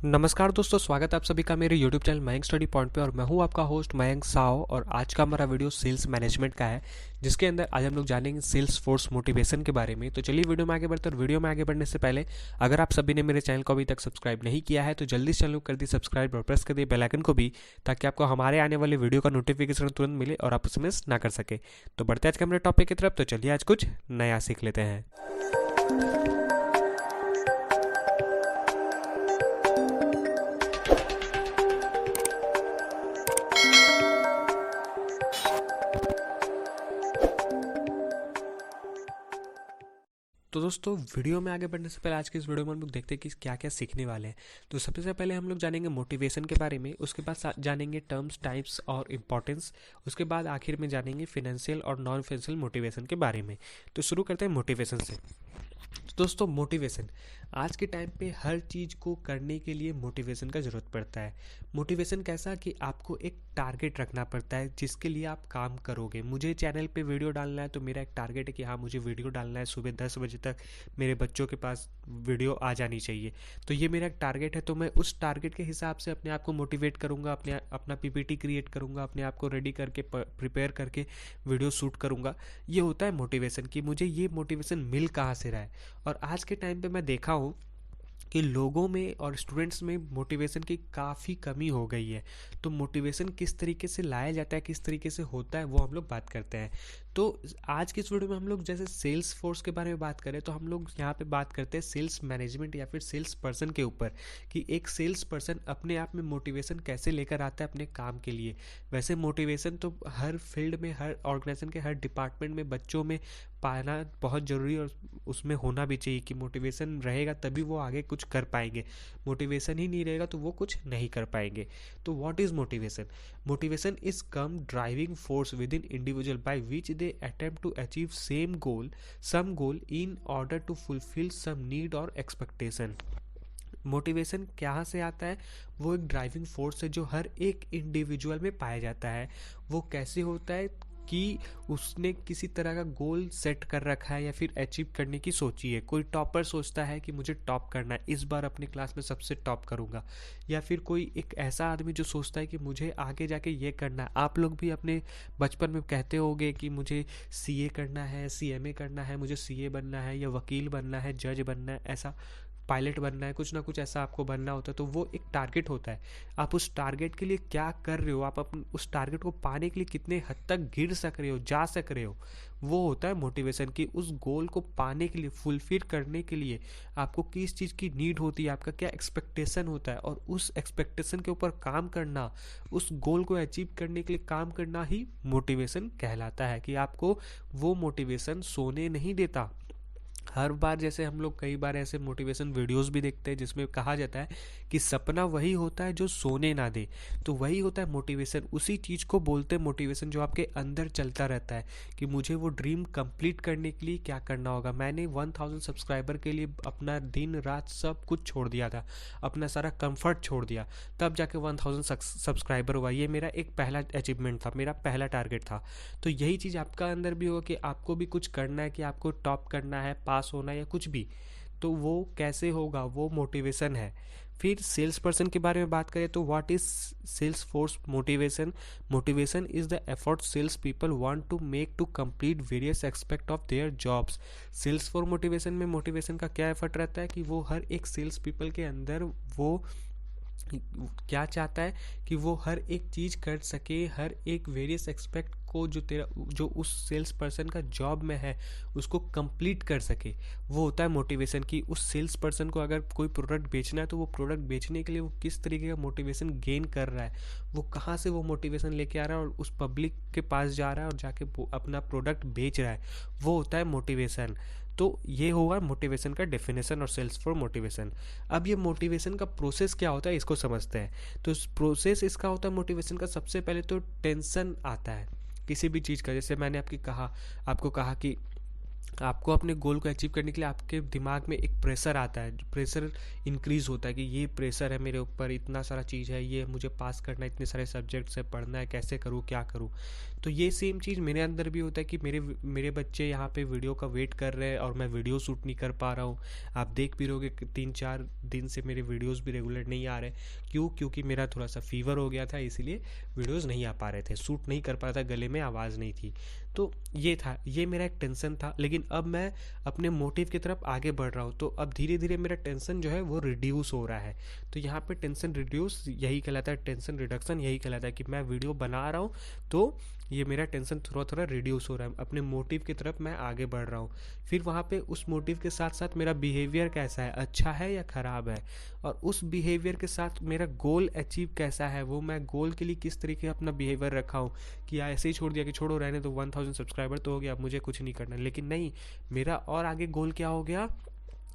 नमस्कार दोस्तों, स्वागत है आप सभी का मेरे YouTube channel Mayank study point पे। और मैं हूं आपका होस्ट मयंक साव। और आज का हमारा वीडियो सेल्स मैनेजमेंट का है, जिसके अंदर आज हम लोग जानेंगे सेल्स फोर्स मोटिवेशन के बारे में। तो चलिए वीडियो में आगे बढ़ते हैं। और वीडियो में आगे बढ़ने से पहले अगर आप सभी ने मेरे चैनल को अभी तक सब्सक्राइब नहीं किया है तो जल्दी से चैनल को कर दी सब्सक्राइब और प्रेस कर दिए बेल आइकन को भी, ताकि आपको हमारे आने वाले वीडियो का नोटिफिकेशन तुरंत मिले और आप उसे मिस ना कर सके। तो बढ़ते आज के हमारे टॉपिक की तरफ। तो चलिए आज कुछ नया सीख लेते हैं। तो दोस्तों, वीडियो में आगे बढ़ने से पहले आज के इस वीडियो में हम लोग देखते हैं कि क्या क्या सीखने वाले हैं। तो सबसे पहले हम लोग जानेंगे मोटिवेशन के बारे में, उसके बाद जानेंगे टर्म्स, टाइप्स और इम्पोर्टेंस, उसके बाद आखिर में जानेंगे फिनेंशियल और नॉन फाइनेंशियल मोटिवेशन के बारे में। तो शुरू करते हैं मोटिवेशन से। तो दोस्तों, मोटिवेशन आज के टाइम पे हर चीज़ को करने के लिए मोटिवेशन का ज़रूरत पड़ता है। मोटिवेशन कैसा कि आपको एक टारगेट रखना पड़ता है जिसके लिए आप काम करोगे। मुझे चैनल पे वीडियो डालना है तो मेरा एक टारगेट है कि हाँ, मुझे वीडियो डालना है, सुबह 10 बजे तक मेरे बच्चों के पास वीडियो आ जानी चाहिए। तो ये मेरा एक टारगेट है। तो मैं उस टारगेट के हिसाब से अपने आप को मोटिवेट करूँगा, अपना पीपीटी क्रिएट करूँगा, अपने आप को रेडी करके प्रिपेयर करके वीडियो शूट करूँगा। ये होता है मोटिवेशन कि मुझे ये मोटिवेशन मिल कहाँ से रहा है। और आज के टाइम पे मैं देखा हूँ कि लोगों में और स्टूडेंट्स में मोटिवेशन की काफ़ी कमी हो गई है। तो मोटिवेशन किस तरीके से लाया जाता है, किस तरीके से होता है, वो हम लोग बात करते हैं। तो आज की इस वीडियो में हम लोग जैसे सेल्स फोर्स के बारे में बात करें तो हम लोग यहाँ पे बात करते हैं सेल्स मैनेजमेंट या फिर सेल्स पर्सन के ऊपर, कि एक सेल्स पर्सन अपने आप में मोटिवेशन कैसे लेकर आता है अपने काम के लिए। वैसे मोटिवेशन तो हर फील्ड में, हर ऑर्गेनाइजेशन के हर डिपार्टमेंट में बच्चों में पाना बहुत ज़रूरी और उसमें होना भी चाहिए कि मोटिवेशन रहेगा तभी वो आगे कुछ कर पाएंगे। मोटिवेशन ही नहीं रहेगा तो वो कुछ नहीं कर पाएंगे। तो what is motivation? Motivation is come driving force within individual by which they attempt to achieve some goal in order to fulfil some need और एक्सपेक्टेशन। मोटिवेशन कहाँ से आता है? वो एक ड्राइविंग फोर्स है जो हर एक इंडिविजुअल में पाया जाता है। वो कैसे होता है कि उसने किसी तरह का गोल सेट कर रखा है या फिर अचीव करने की सोची है। कोई टॉपर सोचता है कि मुझे टॉप करना है, इस बार अपने क्लास में सबसे टॉप करूंगा। या फिर कोई एक ऐसा आदमी जो सोचता है कि मुझे आगे जाके ये करना है। आप लोग भी अपने बचपन में कहते होंगे कि मुझे सीए करना है, सीएमए करना है, मुझे सीए बनना है या वकील बनना है, जज बनना है, ऐसा पायलट बनना है, कुछ ना कुछ ऐसा आपको बनना होता है। तो वो एक टारगेट होता है। आप उस टारगेट के लिए क्या कर रहे हो, आप अपने उस टारगेट को पाने के लिए कितने हद तक गिर सक रहे हो, जा सक रहे हो, वो होता है मोटिवेशन। की उस गोल को पाने के लिए, फुलफिल करने के लिए आपको किस चीज़ की नीड होती है, आपका क्या एक्सपेक्टेशन होता है, और उस एक्सपेक्टेशन के ऊपर काम करना, उस गोल को अचीव करने के लिए काम करना ही मोटिवेशन कहलाता है। कि आपको वो मोटिवेशन सोने नहीं देता। हर बार जैसे हम लोग कई बार ऐसे मोटिवेशन वीडियोस भी देखते हैं जिसमें कहा जाता है कि सपना वही होता है जो सोने ना दे। तो वही होता है मोटिवेशन। उसी चीज़ को बोलते हैं मोटिवेशन, जो आपके अंदर चलता रहता है कि मुझे वो ड्रीम कंप्लीट करने के लिए क्या करना होगा। मैंने 1000 सब्सक्राइबर के लिए अपना दिन रात सब कुछ छोड़ दिया था, अपना सारा कंफर्ट छोड़ दिया, तब जाके 1000 सब्सक्राइबर हुआ। ये मेरा एक पहला अचीवमेंट था, मेरा पहला टारगेट था। तो यही चीज़ आपका अंदर भी होगा कि आपको भी कुछ करना है, कि आपको टॉप करना है, पास होना है या कुछ भी। तो वो कैसे होगा? वो मोटिवेशन है। फिर सेल्स पर्सन के बारे में बात करें तो what is sales force motivation? Motivation is the effort sales people want to make to complete various aspect of their jobs. Sales force motivation में मोटिवेशन का क्या एफर्ट रहता है कि वो हर एक सेल्स पीपल के अंदर वो क्या चाहता है कि वो हर एक चीज़ कर सके, हर एक वेरियस एक्सपेक्ट को जो उस सेल्स पर्सन का जॉब में है उसको कंप्लीट कर सके। वो होता है मोटिवेशन। कि उस सेल्स पर्सन को अगर कोई प्रोडक्ट बेचना है तो वो प्रोडक्ट बेचने के लिए वो किस तरीके का मोटिवेशन गेन कर रहा है, वो कहाँ से वो मोटिवेशन लेके आ रहा है और उस पब्लिक के पास जा रहा है और जाके अपना प्रोडक्ट बेच रहा है, वो होता है मोटिवेशन। तो ये होगा मोटिवेशन का डेफिनेशन और सेल्स फॉर मोटिवेशन। अब ये मोटिवेशन का प्रोसेस क्या होता है इसको समझते हैं। तो प्रोसेस इसका होता है मोटिवेशन का, सबसे पहले तो टेंशन आता है किसी भी चीज़ का। जैसे मैंने आपको कहा कि आपको अपने गोल को अचीव करने के लिए आपके दिमाग में एक प्रेशर आता है, प्रेशर इंक्रीज होता है कि ये प्रेशर है मेरे ऊपर, इतना सारा चीज़ है, ये मुझे पास करना है, इतने सारे सब्जेक्ट्स है, पढ़ना है, कैसे करूँ, क्या करूँ। तो ये सेम चीज़ मेरे अंदर भी होता है कि मेरे बच्चे यहाँ पे वीडियो का वेट कर रहे हैं और मैं वीडियो शूट नहीं कर पा रहा हूँ। आप देख भी रहोगे कि 3-4 दिन से मेरे वीडियोस भी रेगुलर नहीं आ रहे। क्यों? क्योंकि मेरा थोड़ा सा फीवर हो गया था, इसीलिए वीडियोस नहीं आ पा रहे थे, शूट नहीं कर पा रहा था, गले में आवाज़ नहीं थी। तो ये था, ये मेरा एक टेंशन था। लेकिन अब मैं अपने मोटिव की तरफ आगे बढ़ रहा हूँ, तो अब धीरे धीरे मेरा टेंशन जो है वो रिड्यूस हो रहा है। तो यहाँ पे टेंशन रिड्यूस यही कहलाता है, टेंशन रिडक्शन यही कहलाता है कि मैं वीडियो बना रहा हूँ तो ये मेरा टेंशन थोड़ा थोड़ा रिड्यूस हो रहा है, अपने मोटिव की तरफ मैं आगे बढ़ रहा हूँ। फिर वहाँ पे उस मोटिव के साथ साथ मेरा बिहेवियर कैसा है, अच्छा है या ख़राब है, और उस बिहेवियर के साथ मेरा गोल अचीव कैसा है, वो मैं गोल के लिए किस तरीके अपना बिहेवियर रखा हूँ। कि ऐसे ही छोड़ दिया कि छोड़ो रहने तो 1000 सब्सक्राइबर तो हो गया, अब मुझे कुछ नहीं करना। लेकिन नहीं, मेरा और आगे गोल क्या हो गया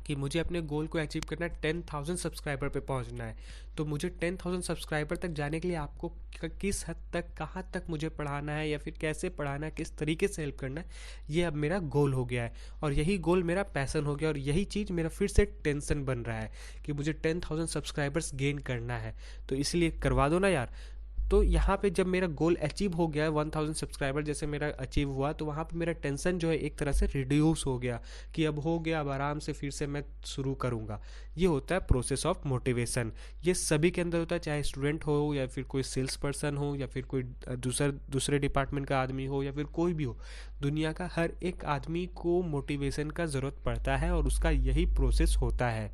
कि मुझे अपने गोल को अचीव करना है, 10,000 सब्सक्राइबर पे पहुंचना है। तो मुझे 10,000 सब्सक्राइबर तक जाने के लिए आपको किस हद तक, कहाँ तक मुझे पढ़ाना है या फिर कैसे पढ़ाना है, किस तरीके से हेल्प करना है, ये अब मेरा गोल हो गया है। और यही गोल मेरा पैसन हो गया, और यही चीज़ मेरा फिर से टेंशन बन रहा है कि मुझे 10,000 सब्सक्राइबर्स गेन करना है। तो इसलिए करवा दो ना यार। तो यहाँ पे जब मेरा गोल अचीव हो गया, 1000 सब्सक्राइबर जैसे मेरा अचीव हुआ, तो वहाँ पे मेरा टेंशन जो है एक तरह से रिड्यूस हो गया कि अब हो गया, अब आराम से फिर से मैं शुरू करूँगा। ये होता है प्रोसेस ऑफ मोटिवेशन। ये सभी के अंदर होता है, चाहे स्टूडेंट हो या फिर कोई सेल्स पर्सन हो या फिर कोई दूसरे डिपार्टमेंट का आदमी हो या फिर कोई भी हो। दुनिया का हर एक आदमी को मोटिवेशन का ज़रूरत पड़ता है और उसका यही प्रोसेस होता है।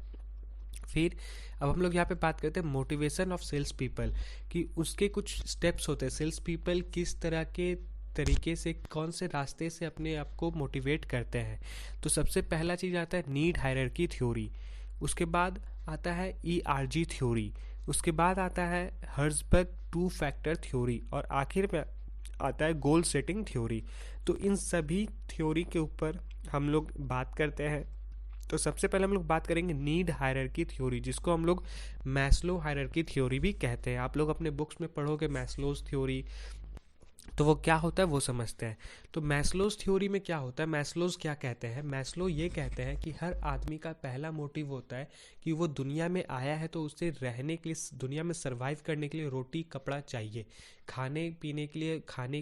फिर अब हम लोग यहाँ पे बात करते हैं मोटिवेशन ऑफ सेल्स पीपल, कि उसके कुछ स्टेप्स होते हैं। सेल्स पीपल किस तरह के तरीके से, कौन से रास्ते से अपने आप को मोटिवेट करते हैं। तो सबसे पहला चीज़ आता है नीड हायरार्की थ्योरी, उसके बाद आता है ERG थ्योरी, उसके बाद आता है हर्ट्ज़बर्ग 2 फैक्टर थ्योरी, और आखिर में आता है गोल सेटिंग थ्योरी। तो इन सभी थ्योरी के ऊपर हम लोग बात करते हैं। तो सबसे पहले हम लोग बात करेंगे नीड हायरार्की थ्योरी, जिसको हम लोग मैस्लो हायरार्की थ्योरी भी कहते हैं। आप लोग अपने बुक्स में पढ़ोगे मैस्लोज थ्योरी, तो वो क्या होता है वो समझते हैं। तो मैस्लोज थ्योरी में क्या होता है, मैस्लोज क्या कहते हैं, मैस्लो ये कहते हैं कि हर आदमी का पहला मोटिव होता है कि वो दुनिया में आया है तो उसे रहने के लिए, दुनिया में सर्वाइव करने के लिए रोटी कपड़ा चाहिए, खाने पीने के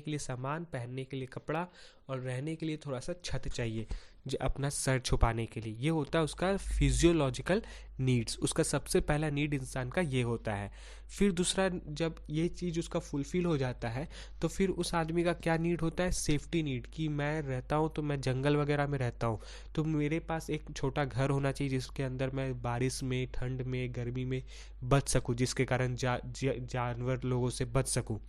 लिए सामान, पहनने के लिए कपड़ा, और रहने के लिए थोड़ा सा छत चाहिए, जो अपना सर छुपाने के लिए। ये होता है उसका फिजियोलॉजिकल नीड्स, उसका सबसे पहला नीड इंसान का ये होता है। फिर दूसरा, जब ये चीज़ उसका फुलफिल हो जाता है तो फिर उस आदमी का क्या नीड होता है, सेफ्टी नीड, कि मैं रहता हूँ तो मैं जंगल वगैरह में रहता हूँ, तो मेरे पास एक छोटा घर होना चाहिए जिसके अंदर मैं बारिश में, ठंड में, गर्मी में बच सकूँ, जिसके कारण जानवर लोगों से बच सकूँ,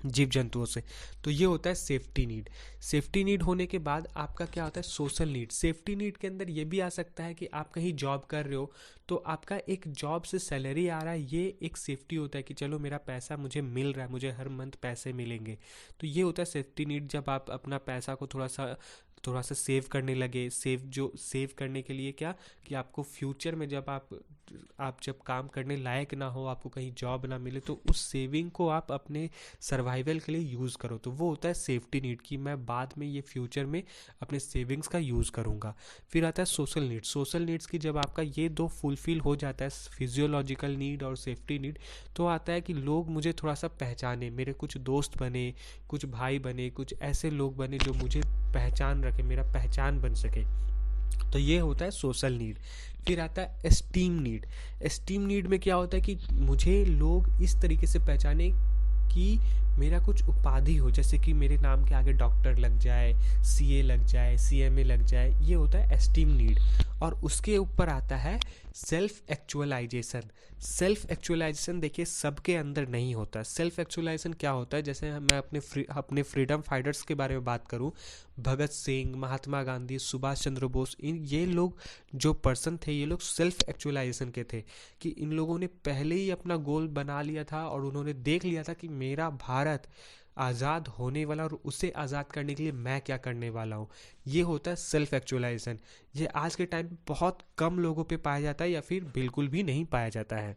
जीव जंतुओं से। तो ये होता है सेफ्टी नीड। सेफ्टी नीड होने के बाद आपका क्या होता है, सोशल नीड। सेफ्टी नीड के अंदर ये भी आ सकता है कि आप कहीं जॉब कर रहे हो तो आपका एक जॉब से सैलरी आ रहा है, ये एक सेफ्टी होता है कि चलो मेरा पैसा मुझे मिल रहा है, मुझे हर मंथ पैसे मिलेंगे। तो ये होता है सेफ्टी नीड, जब आप अपना पैसा को थोड़ा सा सेव करने लगे। सेव करने के लिए क्या, कि आपको फ्यूचर में जब आप जब काम करने लायक ना हो, आपको कहीं जॉब ना मिले, तो उस सेविंग को आप अपने सर्वाइवल के लिए यूज़ करो। तो वो होता है सेफ्टी नीड, कि मैं बाद में ये फ्यूचर में अपने सेविंग्स का यूज़ करूँगा। फिर आता है सोशल नीड। सोशल नीड्स की जब आपका ये दो फुलफिल हो जाता है, फिजियोलॉजिकल नीड और सेफ्टी नीड, तो आता है कि लोग मुझे थोड़ा सा पहचाने, मेरे कुछ दोस्त बने, कुछ भाई बने, कुछ ऐसे लोग बने जो मुझे पहचान रखे, मेरा पहचान बन सके। तो ये होता है सोशल नीड। फिर आता है एस्टीम नीड। एस्टीम नीड में क्या होता है कि मुझे लोग इस तरीके से पहचाने कि मेरा कुछ उपाधि हो, जैसे कि मेरे नाम के आगे डॉक्टर लग जाए, CA लग जाए, CMA लग जाए। ये होता है एस्टीम नीड। और उसके ऊपर आता है सेल्फ एक्चुअलाइजेशन। सेल्फ एक्चुअलाइजेशन देखिए सबके अंदर नहीं होता। सेल्फ एक्चुअलाइजेशन क्या होता है, जैसे मैं अपने फ्रीडम फाइटर्स के बारे में बात करूं, भगत सिंह, महात्मा गांधी, सुभाष चंद्र बोस, ये लोग जो पर्सन थे, ये लोग सेल्फ एक्चुअलाइजेशन के थे, कि इन लोगों ने पहले ही अपना गोल बना लिया था और उन्होंने देख लिया था कि मेरा भारत आज़ाद होने वाला और उसे आज़ाद करने के लिए मैं क्या करने वाला हूँ। ये होता है सेल्फ एक्चुअलाइजेशन। ये आज के टाइम पे बहुत कम लोगों पे पाया जाता है या फिर बिल्कुल भी नहीं पाया जाता है।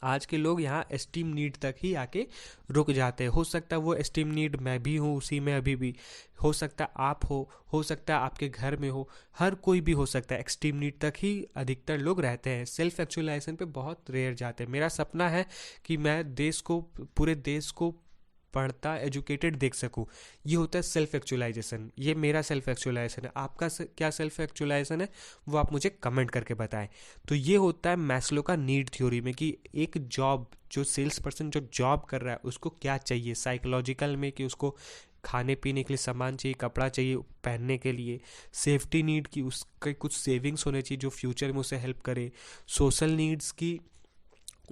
आज के लोग यहाँ एस्टीम नीड तक ही आके रुक जाते हैं। हो सकता है वो एस्टीम नीड मैं भी हूँ उसी में अभी भी, हो सकता है आप हो सकता है आपके घर में हो, हर कोई भी हो सकता है। एस्टीम नीड तक ही अधिकतर लोग रहते हैं, सेल्फ एक्चुअलाइजेशन पे बहुत रेयर जाते हैं। मेरा सपना है कि मैं पूरे देश को पढ़ता एजुकेटेड देख सकूं। ये होता है सेल्फ एक्चुअलाइजेशन। ये मेरा सेल्फ एक्चुअलाइजेशन है। आपका क्या सेल्फ एक्चुअलाइजेशन है वो आप मुझे कमेंट करके बताएं। तो ये होता है मैस्लो का नीड थ्योरी में कि एक जॉब, जो सेल्स पर्सन जो जॉब कर रहा है उसको क्या चाहिए साइकोलॉजिकल में, कि उसको खाने पीने के लिए सामान चाहिए, कपड़ा चाहिए पहनने के लिए, सेफ्टी नीड की उसके कुछ सेविंग्स होने चाहिए जो फ्यूचर में उसे हेल्प करे, सोशल नीड्स की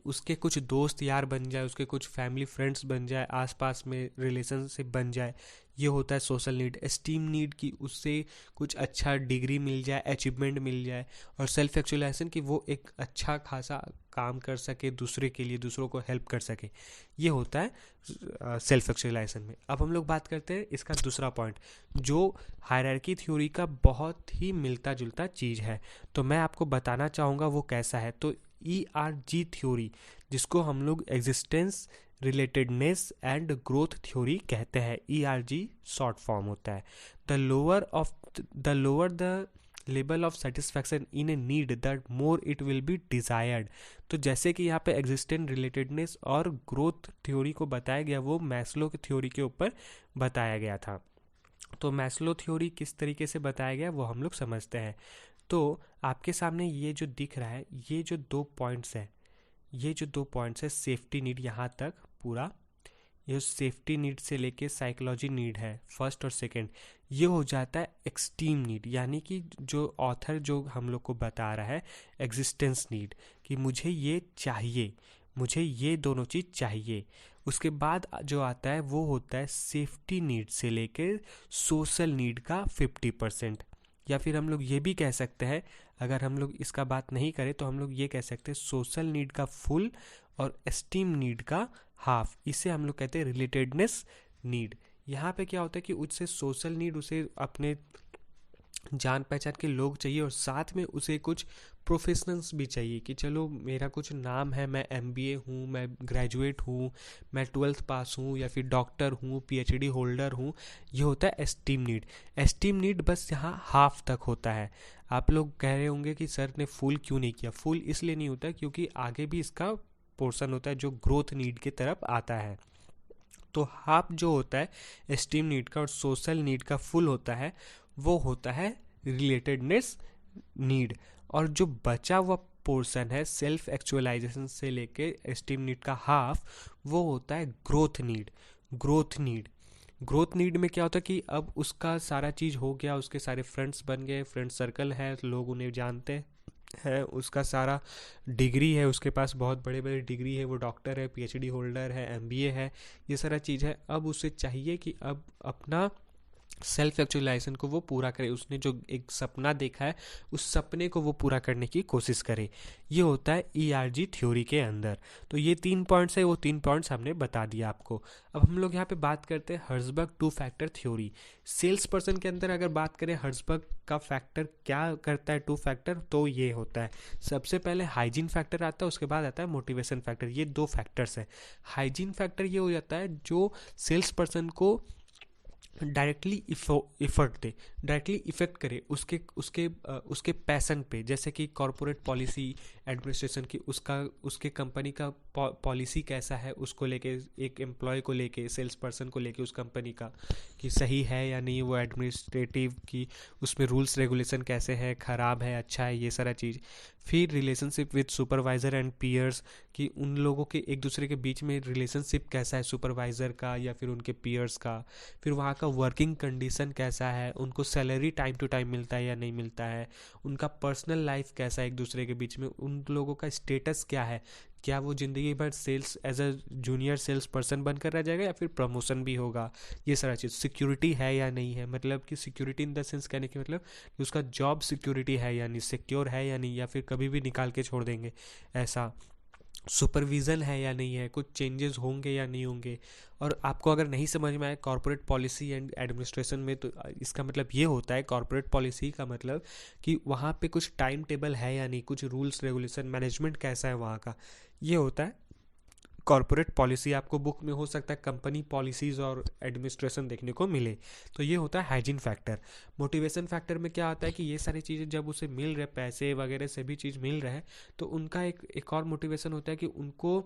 उसके कुछ दोस्त यार बन जाए, उसके कुछ फैमिली फ्रेंड्स बन जाए, आसपास में रिलेशनशिप बन जाए, ये होता है सोशल नीड। एस्टीम नीड की उससे कुछ अच्छा डिग्री मिल जाए, अचीवमेंट मिल जाए, और सेल्फ एक्चुअलाइजेशन की वो एक अच्छा खासा काम कर सके दूसरे के लिए, दूसरों को हेल्प कर सके, ये होता है सेल्फ एक्चुअलाइजेशन में। अब हम लोग बात करते हैं इसका दूसरा पॉइंट जो हायरार्की थ्योरी का बहुत ही मिलता जुलता चीज़ है, तो मैं आपको बताना चाहूँगा वो कैसा है। तो ERG थ्योरी, जिसको हम लोग existence relatedness and growth theory कहते हैं, ERG शॉर्ट फॉर्म होता है। The lower the level of satisfaction in a need the more it will be desired. तो जैसे कि यहाँ पे एग्जिस्टेंट रिलेटेडनेस और ग्रोथ थ्योरी को बताया गया, वो मैस्लो की थ्योरी के ऊपर बताया गया था। तो मैस्लो थ्योरी किस तरीके से बताया गया वो हम लोग समझते हैं। तो आपके सामने ये जो दिख रहा है, ये जो 2 पॉइंट्स है, ये जो 2 पॉइंट्स है, सेफ्टी नीड यहाँ तक पूरा, ये सेफ्टी नीड से लेके साइकोलॉजी नीड है फर्स्ट और सेकंड, ये हो जाता है एक्सट्रीम नीड, यानी कि जो ऑथर जो हम लोग को बता रहा है एग्जिस्टेंस नीड, कि मुझे ये चाहिए, मुझे ये दोनों चीज़ चाहिए। उसके बाद जो आता है वो होता है सेफ्टी नीड से लेके सोशल नीड का 50%, या फिर हम लोग ये भी कह सकते हैं, अगर हम लोग इसका बात नहीं करें तो हम लोग ये कह सकते हैं सोशल नीड का फुल और एस्टीम नीड का हाफ। इसे हम लोग कहते हैं रिलेटेडनेस नीड। यहाँ पे क्या होता है कि उससे सोशल नीड, उसे अपने जान पहचान के लोग चाहिए, और साथ में उसे कुछ प्रोफेशनल्स भी चाहिए कि चलो मेरा कुछ नाम है, मैं MBA हूँ, मैं ग्रेजुएट हूँ, मैं 12th पास हूँ, या फिर डॉक्टर हूँ, PhD होल्डर हूँ। ये होता है एस्टीम नीड। एस्टीम नीड बस यहाँ हाफ तक होता है। आप लोग कह रहे होंगे कि सर ने फुल क्यों नहीं किया। फुल इसलिए नहीं होता क्योंकि आगे भी इसका पोर्शन होता है जो ग्रोथ नीड की तरफ आता है। तो हाफ जो होता है एस्टीम नीड का और सोशल नीड का फुल होता है, वो होता है रिलेटेडनेस नीड। और जो बचा हुआ पोर्शन है सेल्फ एक्चुअलाइजेशन से लेके एस्टीम नीड का हाफ, वो होता है ग्रोथ नीड। ग्रोथ नीड में क्या होता है कि अब उसका सारा चीज़ हो गया, उसके सारे फ्रेंड्स बन गए, फ्रेंड सर्कल है, लोग उन्हें जानते है, उसका सारा डिग्री है, उसके पास बहुत बड़े बड़े डिग्री है, वो डॉक्टर है, PhD होल्डर है, MBA है, ये सारा चीज़ है। अब उसे चाहिए कि अब अपना सेल्फ एक्चुअलाइजेशन को वो पूरा करे, उसने जो एक सपना देखा है उस सपने को वो पूरा करने की कोशिश करे। ये होता है ERG थ्योरी के अंदर। तो ये 3 पॉइंट्स है, वो 3 पॉइंट्स हमने बता दिया आपको। अब हम लोग यहाँ पे बात करते हैं Herzberg 2 factor theory. Sales person के अंदर अगर बात करें हर्जबर्ग का फैक्टर क्या करता है 2 फैक्टर, तो ये होता है सबसे पहले हाइजीन फैक्टर आता है, उसके बाद आता है मोटिवेशन फैक्टर। ये 2 फैक्टर्स हैं। हाइजीन फैक्टर ये हो जाता है जो सेल्स पर्सन को डायरेक्टली इफेक्ट करे उसके पैशन पे, जैसे कि कॉरपोरेट पॉलिसी एडमिनिस्ट्रेशन की, उसके कंपनी का पॉलिसी कैसा है उसको लेके, एक एम्प्लॉय को लेके, सेल्स पर्सन को लेके उस कंपनी का कि सही है या नहीं, वो एडमिनिस्ट्रेटिव की उसमें रूल्स रेगुलेशन कैसे है, ख़राब है, अच्छा है, ये सारा चीज़। फिर relationship with supervisor and peers, कि उन लोगों के एक दूसरे के बीच में रिलेशनशिप कैसा है, सुपरवाइज़र का या फिर उनके पीयर्स का। फिर वहाँ का वर्किंग कंडीशन कैसा है, उनको सैलरी टाइम टू टाइम मिलता है या नहीं मिलता है, उनका पर्सनल लाइफ कैसा है एक दूसरे के बीच में, उन लोगों का स्टेटस क्या है, क्या वो ज़िंदगी भर sales as a junior sales person बनकर रह जाएगा या फिर प्रमोशन भी होगा, ये सारा चीज़। सिक्योरिटी है या नहीं है, मतलब कि सिक्योरिटी इन द सेंस कहने की मतलब कि उसका जॉब सिक्योरिटी है या नहीं, सिक्योर है या नहीं, या फिर कभी भी निकाल के छोड़ देंगे ऐसा। सुपरविज़न है या नहीं है, कुछ चेंजेस होंगे या नहीं होंगे। और आपको अगर नहीं समझ में आए कॉर्पोरेट पॉलिसी एंड एडमिनिस्ट्रेशन में, तो इसका मतलब ये होता है, कॉर्पोरेट पॉलिसी का मतलब कि वहाँ पे कुछ टाइम टेबल है या नहीं, कुछ रूल्स रेगुलेशन, मैनेजमेंट कैसा है वहाँ का, ये होता है कॉर्पोरेट पॉलिसी। आपको बुक में हो सकता है कंपनी पॉलिसीज़ और एडमिनिस्ट्रेशन देखने को मिले। तो ये होता है हाइजीन फैक्टर। मोटिवेशन फैक्टर में क्या होता है कि ये सारी चीज़ें जब उसे मिल रहे, पैसे वगैरह सभी चीज़ मिल रहा है, तो उनका एक और मोटिवेशन होता है कि उनको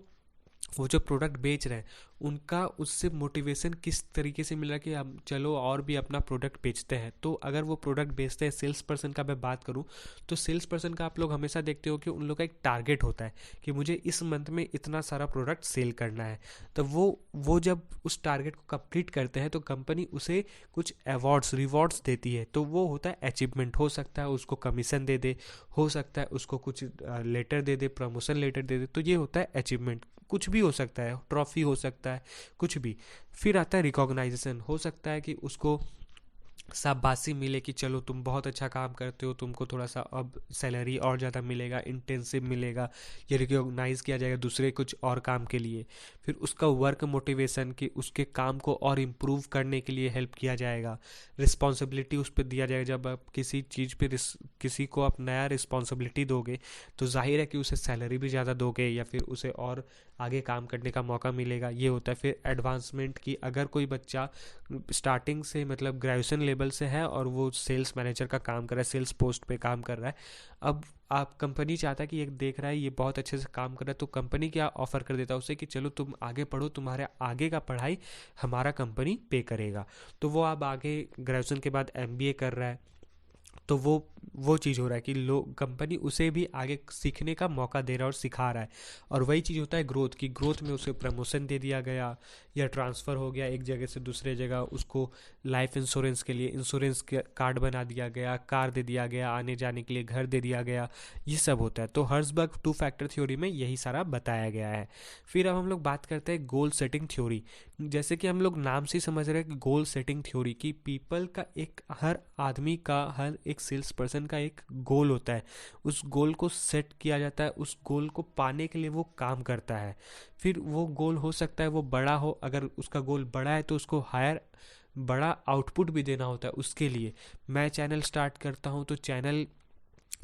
वो जो प्रोडक्ट बेच रहे हैं उनका उससे मोटिवेशन किस तरीके से मिल रहा है कि हम चलो और भी अपना प्रोडक्ट बेचते हैं। तो अगर वो प्रोडक्ट बेचते हैं, सेल्स पर्सन का मैं बात करूं, तो सेल्स पर्सन का आप लोग हमेशा देखते हो कि उन लोग का एक टारगेट होता है कि मुझे इस मंथ में इतना सारा प्रोडक्ट सेल करना है। तो वो जब उस टारगेट को कंप्लीट करते हैं तो कंपनी उसे कुछ अवार्ड्स रिवॉर्ड्स देती है। तो वो होता है अचीवमेंट, हो सकता है उसको कमीशन दे दे, हो सकता है उसको कुछ लेटर दे दे, प्रमोशन लेटर दे दे। तो ये होता है अचीवमेंट, कुछ भी हो सकता है, ट्रॉफी हो सकता है, कुछ भी। फिर आता है रिकॉग्नाइजेशन, हो सकता है कि उसको शाबाशी मिले कि चलो तुम बहुत अच्छा काम करते हो, तुमको थोड़ा सा अब सैलरी और ज़्यादा मिलेगा, इंटेंसिव मिलेगा, ये रिकॉग्नाइज किया जाएगा दूसरे कुछ और काम के लिए। फिर उसका वर्क मोटिवेशन कि उसके काम को और इम्प्रूव करने के लिए हेल्प किया जाएगा। रिस्पॉन्सिबिलिटी उस पर दिया जाएगा, जब आप किसी चीज़ पे किसी को आप नया रिस्पॉन्सिबिलिटी दोगे तो जाहिर है कि उसे सैलरी भी ज़्यादा दोगे या फिर उसे और आगे काम करने का मौका मिलेगा, ये होता है। फिर एडवांसमेंट की, अगर कोई बच्चा स्टार्टिंग से मतलब ग्रेजुएशन लेवल से है और वो सेल्स मैनेजर का काम कर रहा है, सेल्स पोस्ट पे काम कर रहा है, अब आप कंपनी चाहता है कि एक देख रहा है ये बहुत अच्छे से काम कर रहा है, तो कंपनी क्या ऑफर कर देता है उसे कि चलो तुम आगे पढ़ो, तुम्हारे आगे का पढ़ाई हमारा कंपनी पे करेगा। तो वो अब आगे ग्रेजुएशन के बाद एमबीए कर रहा है, तो वो चीज़ हो रहा है कि लोग कंपनी उसे भी आगे सीखने का मौका दे रहा है और सिखा रहा है। और वही चीज़ होता है ग्रोथ की, ग्रोथ में उसे प्रमोशन दे दिया गया या ट्रांसफ़र हो गया एक जगह से दूसरे जगह, उसको लाइफ इंश्योरेंस के लिए इंश्योरेंस कार्ड बना दिया गया, कार दे दिया गया, आने जाने के लिए घर दे दिया गया, ये सब होता है। तो हर्ट्ज़बर्ग टू फैक्टर थ्योरी में यही सारा बताया गया है। फिर अब हम लोग बात करते हैं गोल सेटिंग थ्योरी। जैसे कि हम लोग नाम से समझ रहे हैं कि गोल सेटिंग थ्योरी की पीपल का एक, हर आदमी का, हर एक सेल्स पर्सन का एक गोल होता है, उस गोल को सेट किया जाता है, उस गोल को पाने के लिए वो काम करता है। फिर वो गोल हो सकता है वो बड़ा हो, अगर उसका गोल बड़ा है तो उसको हायर बड़ा आउटपुट भी देना होता है उसके लिए। मैं चैनल स्टार्ट करता हूँ तो चैनल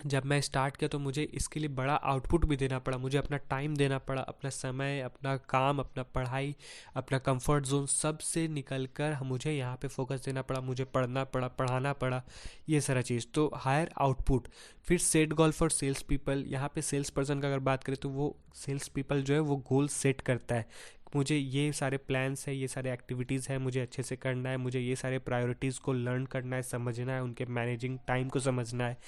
जब मैं स्टार्ट किया तो मुझे इसके लिए बड़ा आउटपुट भी देना पड़ा, मुझे अपना टाइम देना पड़ा, अपना समय, अपना काम, अपना पढ़ाई, अपना कंफर्ट जोन सब से निकल कर मुझे यहाँ पे फोकस देना पड़ा, मुझे पढ़ना पड़ा, पढ़ाना पड़ा, ये सारा चीज़। तो हायर आउटपुट। फिर set goal for sales people, यहाँ पे सेल्स पर्सन का अगर बात करें तो वो सेल्स पीपल जो है वो गोल सेट करता है, मुझे ये सारे प्लान्स है, ये सारे एक्टिविटीज़ है, मुझे अच्छे से करना है, मुझे ये सारे प्रायोरिटीज़ को लर्न करना है, समझना है, उनके मैनेजिंग टाइम को समझना है,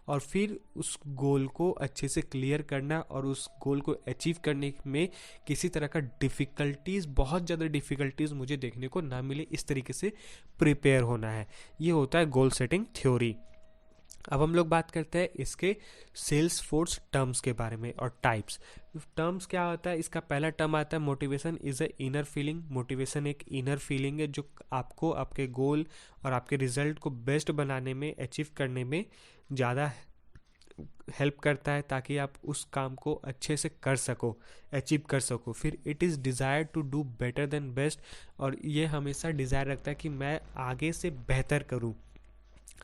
और फिर उस गोल को अच्छे से क्लियर करना और उस गोल को अचीव करने में किसी तरह का डिफ़िकल्टीज़, बहुत ज़्यादा डिफ़िकल्टीज़ मुझे देखने को ना मिले, इस तरीके से प्रिपेयर होना है। ये होता है गोल सेटिंग थ्योरी। अब हम लोग बात करते हैं इसके सेल्स फोर्स टर्म्स के बारे में और टाइप्स। टर्म्स क्या होता है, इसका पहला टर्म आता है motivation is a inner feeling. Motivation एक इनर फीलिंग है जो आपको आपके गोल और आपके रिजल्ट को बेस्ट बनाने में, अचीव करने में ज़्यादा हेल्प करता है, ताकि आप उस काम को अच्छे से कर सको, अचीव कर सको। फिर it is desire to do better than best, और ये हमेशा डिज़ायर रखता है कि मैं आगे से बेहतर करूँ,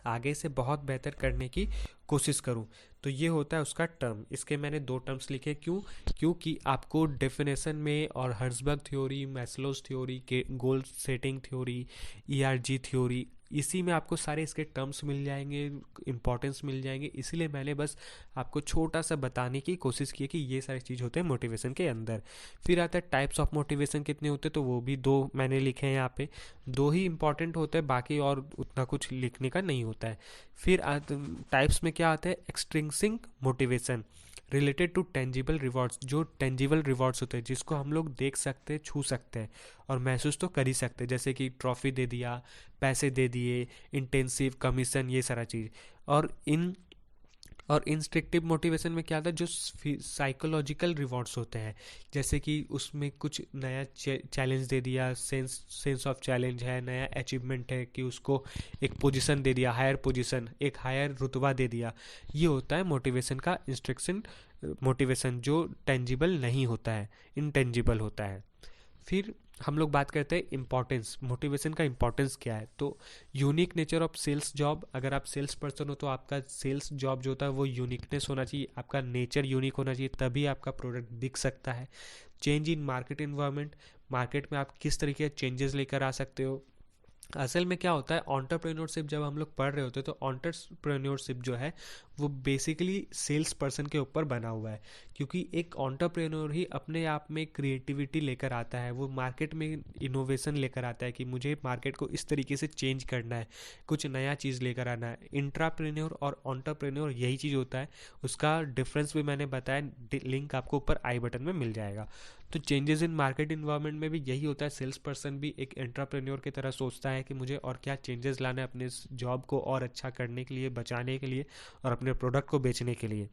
आगे से बहुत बेहतर करने की कोशिश करूं। तो ये होता है उसका टर्म। इसके मैंने दो टर्म्स लिखे, क्योंकि आपको डेफिनेशन में और हर्ट्ज़बर्ग थ्योरी, मैस्लोज थ्योरी के goal setting theory, ERG theory, इसी में आपको सारे इसके टर्म्स मिल जाएंगे, इंपॉर्टेंस मिल जाएंगे। इसीलिए मैंने बस आपको छोटा सा बताने की कोशिश की कि ये सारी चीज़ होते हैं मोटिवेशन के अंदर। फिर आता है टाइप्स ऑफ मोटिवेशन कितने होते हैं, तो वो भी दो मैंने लिखे हैं यहाँ पे, दो ही इंपॉर्टेंट होते हैं, बाकी और उतना कुछ लिखने का नहीं होता है। फिर टाइप्स में क्या आता है, extrinsic motivation related to tangible rewards, जो टेंजिबल रिवॉर्ड्स होते हैं जिसको हम लोग देख सकते हैं, छू सकते हैं और महसूस तो कर ही सकते हैं, जैसे कि ट्रॉफी दे दिया, पैसे दे दिए, इंटेंसिव कमीशन, ये सारा चीज़। और इंस्ट्रक्टिव मोटिवेशन में क्या आता है, जो साइकोलॉजिकल रिवॉर्ड्स होते हैं, जैसे कि उसमें कुछ नया चैलेंज दे दिया, सेंस ऑफ चैलेंज है, नया अचीवमेंट है कि उसको एक पोजीशन दे दिया, हायर पोजीशन, एक हायर रुतबा दे दिया। ये होता है मोटिवेशन का इंस्ट्रक्शन मोटिवेशन, जो टेंजिबल नहीं होता है, इनटेंजिबल होता है। फिर हम लोग बात करते हैं इम्पॉर्टेंस, मोटिवेशन का इम्पॉर्टेंस क्या है। तो unique nature of sales job, अगर आप सेल्स पर्सन हो तो आपका सेल्स जॉब जो होता है वो यूनिकनेस होना चाहिए, आपका नेचर यूनिक होना चाहिए, तभी आपका प्रोडक्ट दिख सकता है। Change in market environment, market में आप किस तरीके के चेंजेस लेकर आ सकते हो, असल में क्या होता है, एंटरप्रेन्योरशिप जब हम लोग पढ़ रहे होते हैं तो एंटरप्रेन्योरशिप जो है वो बेसिकली सेल्स पर्सन के ऊपर बना हुआ है, क्योंकि एक एंटरप्रेन्योर ही अपने आप में क्रिएटिविटी लेकर आता है, वो मार्केट में इनोवेशन लेकर आता है कि मुझे मार्केट को इस तरीके से चेंज करना है, कुछ नया चीज़ लेकर आना है। इंट्राप्रेन्योर और एंटरप्रेन्योर यही चीज़ होता है, उसका डिफरेंस भी मैंने बताया, लिंक आपको ऊपर आई बटन में मिल जाएगा। तो चेंजेस इन मार्केट इन्वायरमेंट में भी यही होता है, सेल्स पर्सन भी एक एंटरप्रेन्योर की तरह सोचता है कि मुझे और क्या चेंजेस लाना है अपने जॉब को और अच्छा करने के लिए, बचाने के लिए और अपने प्रोडक्ट को बेचने के लिए।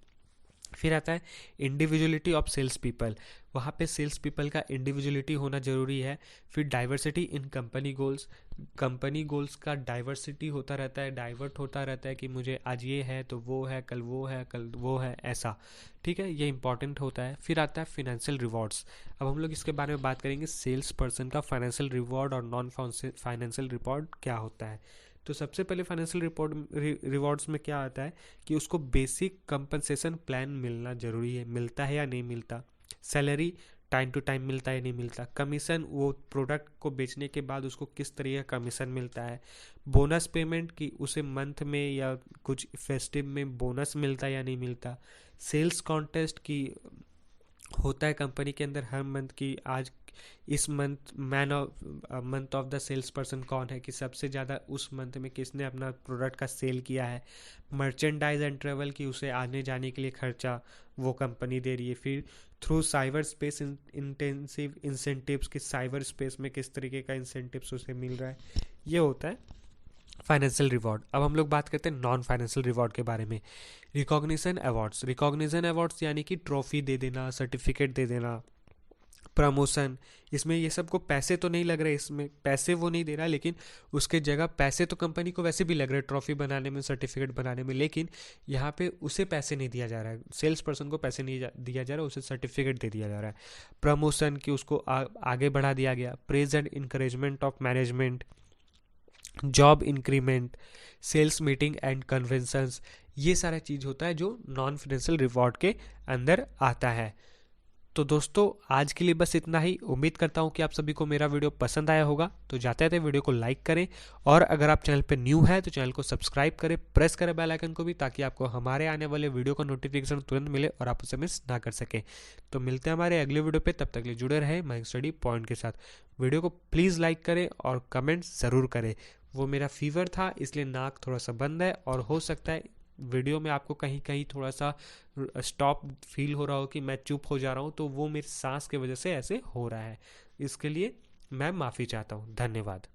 फिर आता है इंडिविजुअलिटी ऑफ सेल्स पीपल, वहाँ पे सेल्स पीपल का इंडिविजुअलिटी होना जरूरी है। फिर diversity in company goals, company goals का डाइवर्सिटी होता रहता है, डाइवर्ट होता रहता है कि मुझे आज ये है तो वो है, कल वो है, कल वो है, ऐसा। ठीक है, ये इंपॉर्टेंट होता है। फिर आता है फाइनेंशियल रिवॉर्ड्स। अब हम लोग इसके बारे में बात करेंगे, सेल्स पर्सन का फाइनेंशियल रिवॉर्ड और नॉन फाइनेंशियल रिवॉर्ड क्या होता है। तो सबसे पहले फाइनेंशियल रिवॉर्ड्स में क्या आता है कि उसको बेसिक कंपनसेशन प्लान मिलना जरूरी है, मिलता है या नहीं मिलता, सैलरी टाइम टू टाइम मिलता है या नहीं मिलता, कमीशन वो प्रोडक्ट को बेचने के बाद उसको किस तरीके का कमीशन मिलता है, बोनस पेमेंट की उसे मंथ में या कुछ फेस्टिव में बोनस मिलता है या नहीं मिलता, सेल्स कॉन्टेस्ट की होता है कंपनी के अंदर हर मंथ की, आज इस month month of the sales person कौन है, कि सबसे ज़्यादा उस मंथ में किसने अपना प्रोडक्ट का सेल किया है, मर्चेंडाइज एंड ट्रेवल की उसे आने जाने के लिए खर्चा वो कंपनी दे रही है। फिर through cyber space intensive incentives, कि साइबर स्पेस में किस तरीके का इंसेंटिव्स उसे मिल रहा है, ये होता है फाइनेंशियल रिवॉर्ड। अब हम लोग बात करते हैं नॉन फाइनेंशियल रिवॉर्ड के बारे में। रिकॉग्निशन अवार्ड्स, रिकॉग्निशन अवार्ड्स यानी कि ट्रॉफी दे देना, सर्टिफिकेट दे देना, प्रमोशन, इसमें ये सबको पैसे तो नहीं लग रहे, इसमें पैसे वो नहीं दे रहा, लेकिन उसके जगह पैसे तो कंपनी को वैसे भी लग रहे ट्रॉफी बनाने में, सर्टिफिकेट बनाने में, लेकिन यहाँ पे उसे पैसे नहीं दिया जा रहा है, सेल्स पर्सन को पैसे नहीं दिया जा रहा है, उसे सर्टिफिकेट दे दिया जा रहा है। प्रमोशन की उसको आगे बढ़ा दिया गया, praise and encouragement of management, job increment, sales meeting and conventions, ये सारा चीज़ होता है जो नॉन फाइनेंशियल रिवॉर्ड के अंदर आता है। तो दोस्तों आज के लिए बस इतना ही। उम्मीद करता हूँ कि आप सभी को मेरा वीडियो पसंद आया होगा। तो जाते जाते वीडियो को लाइक करें, और अगर आप चैनल पर न्यू है तो चैनल को सब्सक्राइब करें, प्रेस करें बेल आइकन को भी, ताकि आपको हमारे आने वाले वीडियो का नोटिफिकेशन तुरंत मिले और आप उसे मिस ना कर सकें। तो मिलते हैं हमारे अगले वीडियो पे, तब तक के लिए जुड़े रहे मयंक स्टडी पॉइंट के साथ। वीडियो को प्लीज़ लाइक करें और कमेंट ज़रूर करें। वो मेरा फीवर था इसलिए नाक थोड़ा सा बंद है, और हो सकता है वीडियो में आपको कहीं कहीं थोड़ा सा स्टॉप फील हो रहा हो कि मैं चुप हो जा रहा हूँ, तो वो मेरी सांस की वजह से ऐसे हो रहा है। इसके लिए मैं माफ़ी चाहता हूँ। धन्यवाद।